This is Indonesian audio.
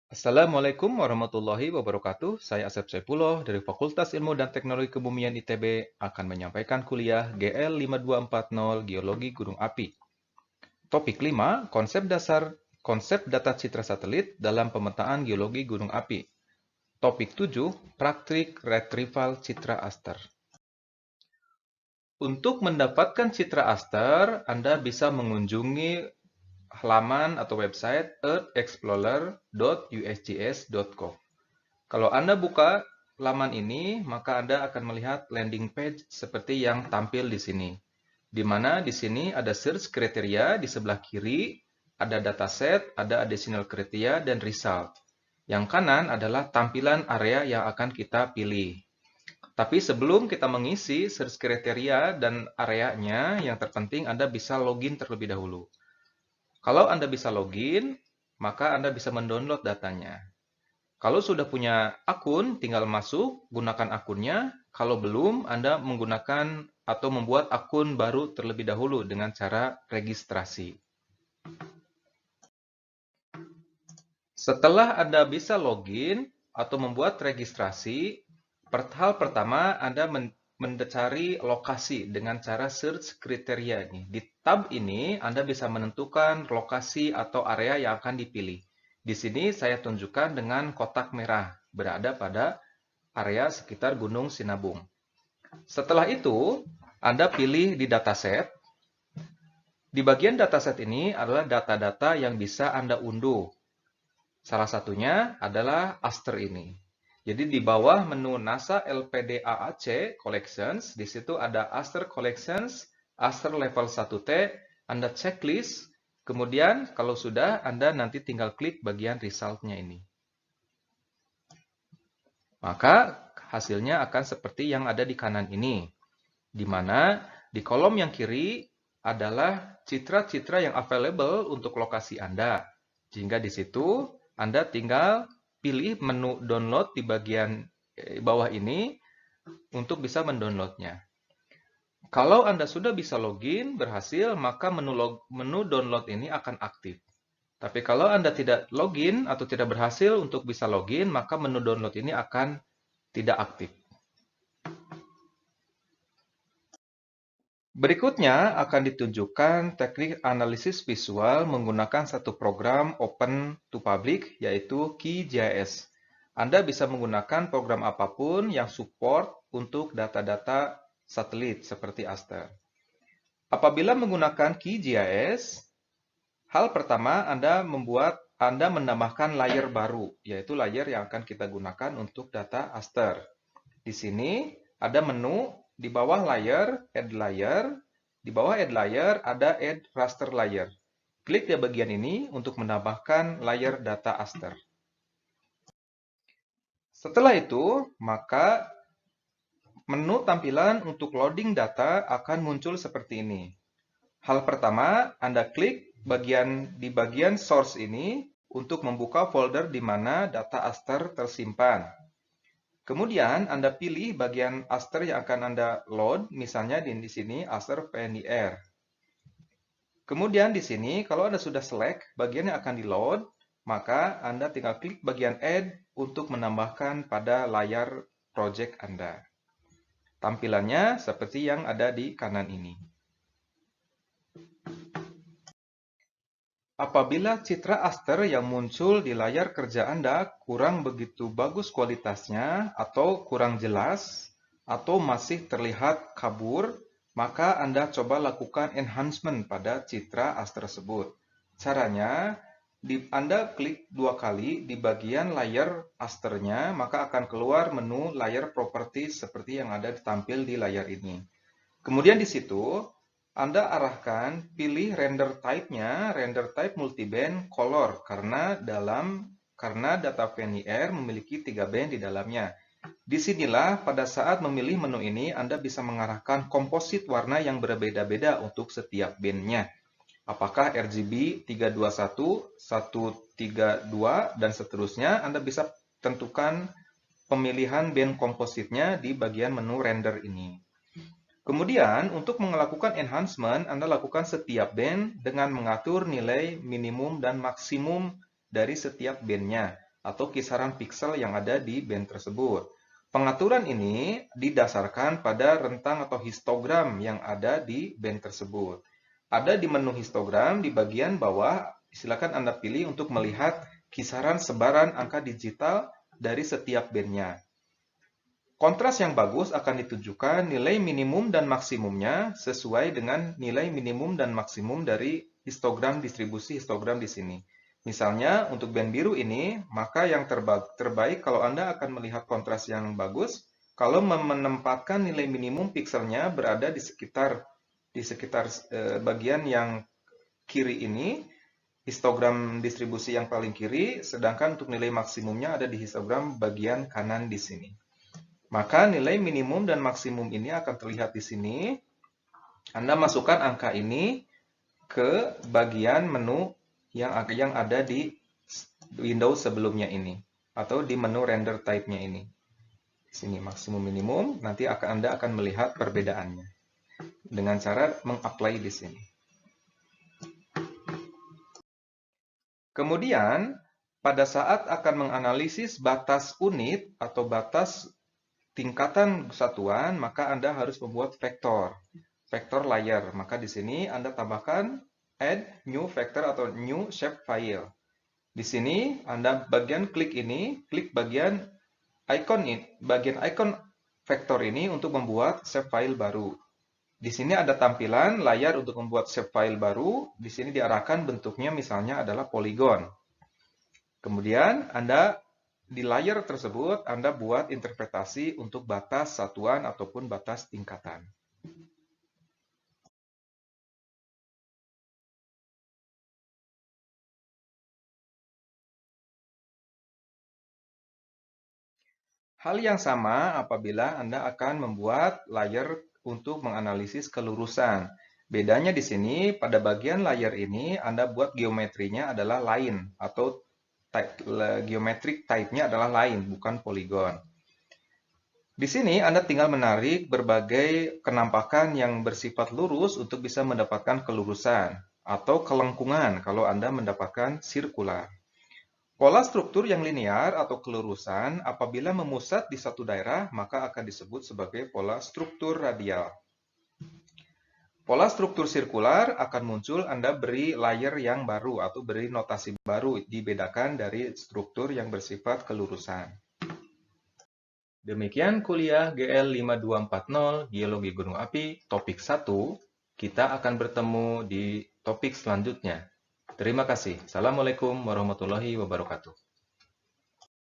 Assalamualaikum warahmatullahi wabarakatuh. Saya Asep Saipullah dari Fakultas Ilmu dan Teknologi Kebumian ITB akan menyampaikan kuliah GL 5240 Geologi Gunung Api. Topik 5, konsep data citra satelit dalam pemetaan geologi gunung api. Topik 7, praktik retrieval citra aster. Untuk mendapatkan citra aster, Anda bisa mengunjungi halaman atau website earthexplorer.usgs.com. Kalau Anda buka laman ini, maka Anda akan melihat landing page seperti yang tampil di sini. Di mana di sini ada search kriteria di sebelah kiri, ada dataset, ada additional kriteria, dan result. Yang kanan adalah tampilan area yang akan kita pilih. Tapi sebelum kita mengisi search kriteria dan areanya, yang terpenting Anda bisa login terlebih dahulu. Kalau Anda bisa login, maka Anda bisa mendownload datanya. Kalau sudah punya akun, tinggal masuk, gunakan akunnya. Kalau belum, Anda menggunakan atau membuat akun baru terlebih dahulu dengan cara registrasi. Setelah Anda bisa login atau membuat registrasi, hal pertama Anda mencari lokasi dengan cara search kriteria ini. Di tab ini Anda bisa menentukan lokasi atau area yang akan dipilih. Di sini saya tunjukkan dengan kotak merah, berada pada area sekitar Gunung Sinabung. Setelah itu, Anda pilih di dataset. Di bagian dataset ini adalah data-data yang bisa Anda unduh. Salah satunya adalah aster ini. Jadi di bawah menu NASA LPDAAC Collections, di situ ada Aster Collections, Aster level 1T, Anda checklist, kemudian kalau sudah Anda nanti tinggal klik bagian result-nya ini. Maka hasilnya akan seperti yang ada di kanan ini, di mana di kolom yang kiri adalah citra-citra yang available untuk lokasi Anda. Sehingga di situ Anda tinggal pilih menu download di bagian bawah ini untuk bisa mendownloadnya. Kalau Anda sudah bisa login berhasil, maka menu download ini akan aktif. Tapi kalau Anda tidak login atau tidak berhasil untuk bisa login, maka menu download ini akan tidak aktif. Berikutnya akan ditunjukkan teknik analisis visual menggunakan satu program open to public, yaitu QGIS. Anda bisa menggunakan program apapun yang support untuk data-data satelit seperti aster. Apabila menggunakan QGIS, hal pertama Anda menambahkan layer baru, yaitu layer yang akan kita gunakan untuk data aster. Di sini ada menu di bawah layer, add layer. Di bawah add layer ada add raster layer. Klik di bagian ini untuk menambahkan layer data aster. Setelah itu, maka menu tampilan untuk loading data akan muncul seperti ini. Hal pertama, Anda klik di bagian source ini untuk membuka folder di mana data aster tersimpan. Kemudian Anda pilih bagian aster yang akan Anda load, misalnya di sini aster PNIR. Kemudian di sini kalau Anda sudah select bagian yang akan di-load, maka Anda tinggal klik bagian add untuk menambahkan pada layar project Anda. Tampilannya seperti yang ada di kanan ini. Apabila citra aster yang muncul di layar kerja Anda kurang begitu bagus kualitasnya atau kurang jelas atau masih terlihat kabur, maka Anda coba lakukan enhancement pada citra aster tersebut. Caranya, Anda klik 2 kali di bagian layar asternya, maka akan keluar menu layar properties seperti yang ada tampil di layar ini. Kemudian di situ, Anda arahkan pilih render type-nya, render type multiband color, karena data VNIR memiliki 3 band di dalamnya. Disinilah pada saat memilih menu ini, Anda bisa mengarahkan komposit warna yang berbeda-beda untuk setiap bandnya. Apakah RGB 321, 132, dan seterusnya, Anda bisa tentukan pemilihan band kompositnya di bagian menu render ini. Kemudian, untuk melakukan enhancement, Anda lakukan setiap band dengan mengatur nilai minimum dan maksimum dari setiap bandnya. atau kisaran piksel yang ada di band tersebut. Pengaturan ini didasarkan pada rentang atau histogram yang ada di band tersebut. Ada di menu histogram di bagian bawah, silakan Anda pilih untuk melihat kisaran sebaran angka digital dari setiap bandnya. Kontras yang bagus akan ditunjukkan nilai minimum dan maksimumnya sesuai dengan nilai minimum dan maksimum dari histogram distribusi histogram di sini. Misalnya untuk band biru ini, maka yang terbaik kalau Anda akan melihat kontras yang bagus, kalau menempatkan nilai minimum pikselnya berada di sekitar bagian yang kiri ini, histogram distribusi yang paling kiri, sedangkan untuk nilai maksimumnya ada di histogram bagian kanan di sini. Maka nilai minimum dan maksimum ini akan terlihat di sini. Anda masukkan angka ini ke bagian menu yang ada di Windows sebelumnya ini, atau di menu render type-nya ini. Di sini maksimum minimum, nanti Anda akan melihat perbedaannya dengan cara mengapply di sini. Kemudian, pada saat akan menganalisis batas unit atau batas tingkatan satuan, maka Anda harus membuat vektor layer. Maka di sini Anda tambahkan add new vector atau new shapefile. Di sini Anda bagian klik bagian icon vektor ini untuk membuat shapefile baru. Di sini ada tampilan layar untuk membuat shapefile baru. Di sini diarahkan bentuknya misalnya adalah poligon. Kemudian Anda di layar tersebut, Anda buat interpretasi untuk batas satuan ataupun batas tingkatan. Hal yang sama apabila Anda akan membuat layar untuk menganalisis kelurusan. Bedanya di sini, pada bagian layar ini, Anda buat geometrinya adalah line, atau geometric type-nya adalah line, bukan poligon. Di sini Anda tinggal menarik berbagai kenampakan yang bersifat lurus untuk bisa mendapatkan kelurusan, atau kelengkungan kalau Anda mendapatkan sirkular. Pola struktur yang linear atau kelurusan apabila memusat di satu daerah, maka akan disebut sebagai pola struktur radial. Pola struktur sirkular akan muncul Anda beri layer yang baru atau beri notasi baru, dibedakan dari struktur yang bersifat kelurusan. Demikian kuliah GL 5240 Geologi Gunung Api topik 1. Kita akan bertemu di topik selanjutnya. Terima kasih. Assalamualaikum warahmatullahi wabarakatuh.